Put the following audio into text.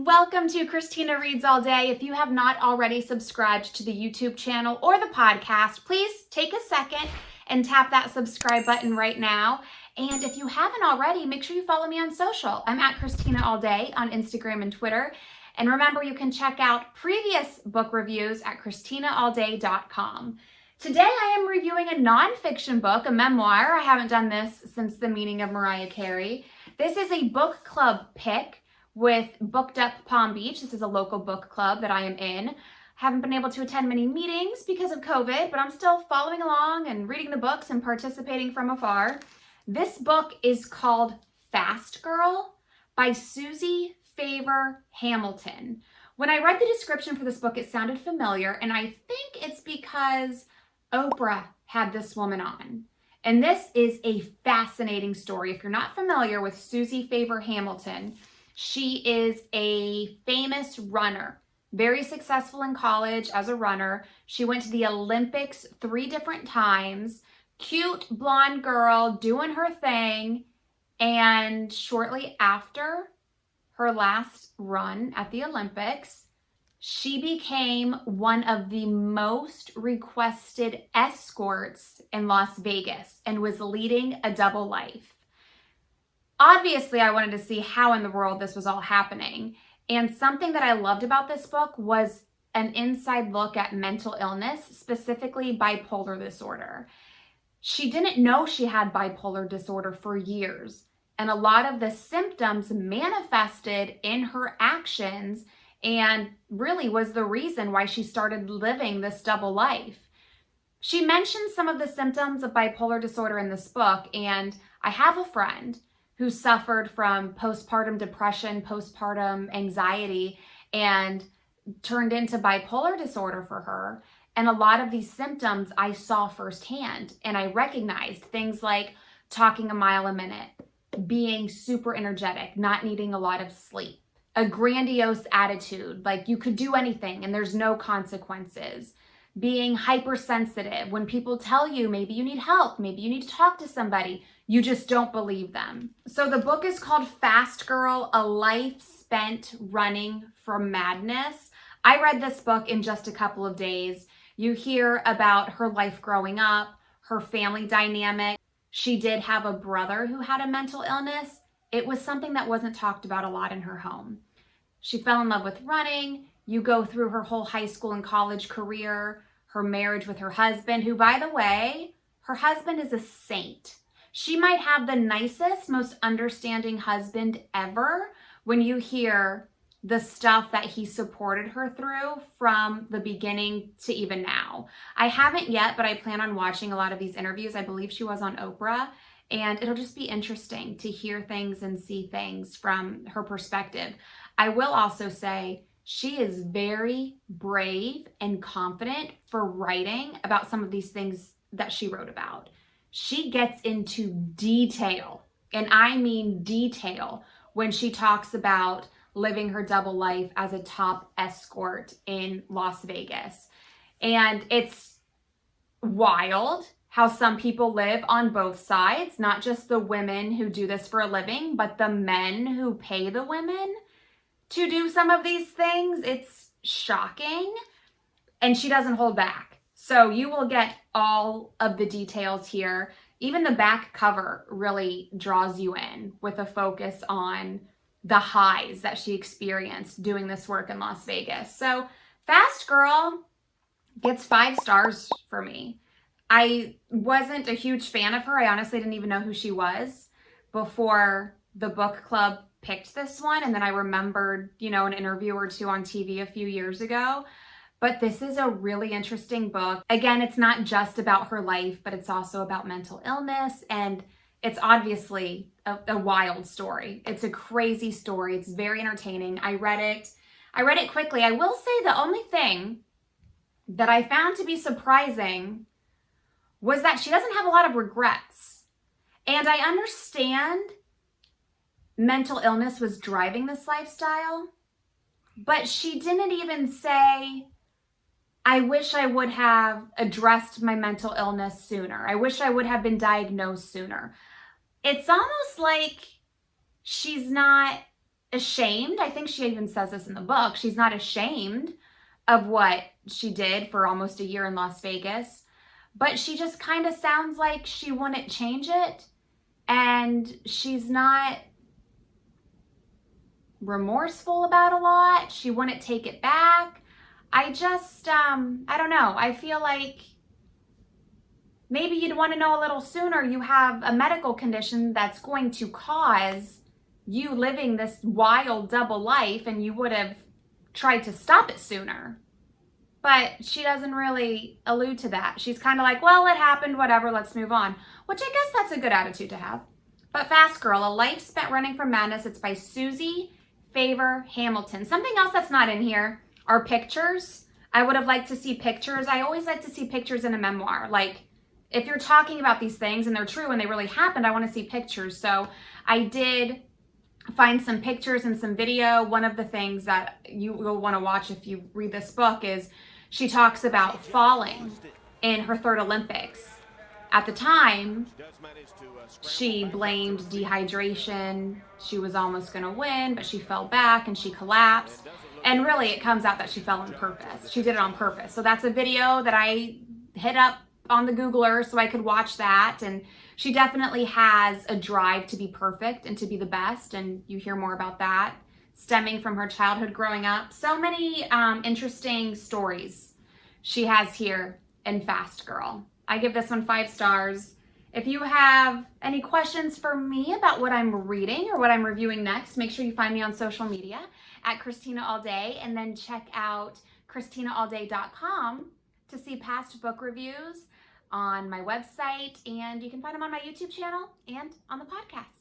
Welcome to Christina Reads All Day. If you have not already subscribed to the YouTube channel or the podcast, please take a second and tap that subscribe button right now. And if you haven't already, make sure you follow me on social. I'm at Christina All Day on Instagram and Twitter. And remember, you can check out previous book reviews at ChristinaAllDay.com. Today I am reviewing a nonfiction book, a memoir. I haven't done this since The Meaning of Mariah Carey. This is a book club pick with Booked Up Palm Beach. This is a local book club that I am in. Haven't been able to attend many meetings because of COVID, but I'm still following along and reading the books and participating from afar. This book is called Fast Girl by Suzy Favor Hamilton. When I read the description for this book, it sounded familiar, and I think it's because Oprah had this woman on. And this is a fascinating story. If you're not familiar with Suzy Favor Hamilton, she is a famous runner, very successful in college as a runner. She went to the Olympics 3 different times, cute blonde girl doing her thing. And shortly after her last run at the Olympics, she became one of the most requested escorts in Las Vegas and was leading a double life. Obviously, I wanted to see how in the world this was all happening. And something that I loved about this book was an inside look at mental illness, specifically bipolar disorder. She didn't know she had bipolar disorder for years. And a lot of the symptoms manifested in her actions and really was the reason why she started living this double life. She mentioned some of the symptoms of bipolar disorder in this book, and I have a friend who suffered from postpartum depression, postpartum anxiety, and turned into bipolar disorder for her. And a lot of these symptoms I saw firsthand, and I recognized things like talking a mile a minute, being super energetic, not needing a lot of sleep, a grandiose attitude, like you could do anything and there's no consequences, being hypersensitive. When people tell you maybe you need help, maybe you need to talk to somebody, you just don't believe them. So the book is called Fast Girl, A Life Spent Running from Madness. I read this book in just a couple of days. You hear about her life growing up, her family dynamic. She did have a brother who had a mental illness. It was something that wasn't talked about a lot in her home. She fell in love with running. You go through her whole high school and college career, her marriage with her husband, who, by the way, her husband is a saint. She might have the nicest, most understanding husband ever when you hear the stuff that he supported her through from the beginning to even now. I haven't yet, but I plan on watching a lot of these interviews. I believe she was on Oprah, and it'll just be interesting to hear things and see things from her perspective. I will also say she is very brave and confident for writing about some of these things that she wrote about. She gets into detail, and I mean detail, when she talks about living her double life as a top escort in Las Vegas. And it's wild how some people live on both sides, not just the women who do this for a living, but the men who pay the women to do some of these things. It's shocking, and she doesn't hold back. So you will get all of the details here. Even the back cover really draws you in with a focus on the highs that she experienced doing this work in Las Vegas. So Fast Girl gets 5 stars for me. I wasn't a huge fan of her. I honestly didn't even know who she was before the book club picked this one. And then I remembered, an interview or two on TV a few years ago. But this is a really interesting book. Again, it's not just about her life, but it's also about mental illness. And it's obviously a wild story. It's a crazy story. It's very entertaining. I read it quickly. I will say the only thing that I found to be surprising was that she doesn't have a lot of regrets. And I understand mental illness was driving this lifestyle, but she didn't even say, I wish I would have addressed my mental illness sooner. I wish I would have been diagnosed sooner. It's almost like she's not ashamed. I think she even says this in the book. She's not ashamed of what she did for almost a year in Las Vegas, but she just kind of sounds like she wouldn't change it, and she's not remorseful about a lot. She wouldn't take it back. I just, I don't know. I feel like maybe you'd want to know a little sooner you have a medical condition that's going to cause you living this wild double life, and you would have tried to stop it sooner. But she doesn't really allude to that. She's kind of like, well, it happened, whatever, let's move on. Which I guess that's a good attitude to have. But Fast Girl, A Life Spent Running from Madness. It's by Suzy Favor Hamilton. Something else that's not in here are pictures. I would have liked to see pictures. I always like to see pictures in a memoir. Like, if you're talking about these things and they're true and they really happened, I want to see pictures. So I did find some pictures and some video. One of the things that you will want to watch if you read this book is she talks about falling in her third Olympics. At the time, she blamed dehydration. She was almost going to win, but she fell back and she collapsed. And really, it comes out that she fell on purpose. She did it on purpose. So that's a video that I hit up on the Googler so I could watch that. And she definitely has a drive to be perfect and to be the best. And you hear more about that stemming from her childhood growing up. So many interesting stories she has here in Fast Girl. I give this one 5 stars. If you have any questions for me about what I'm reading or what I'm reviewing next, make sure you find me on social media at Christina All Day, and then check out ChristinaAllDay.com to see past book reviews on my website, and you can find them on my YouTube channel and on the podcast.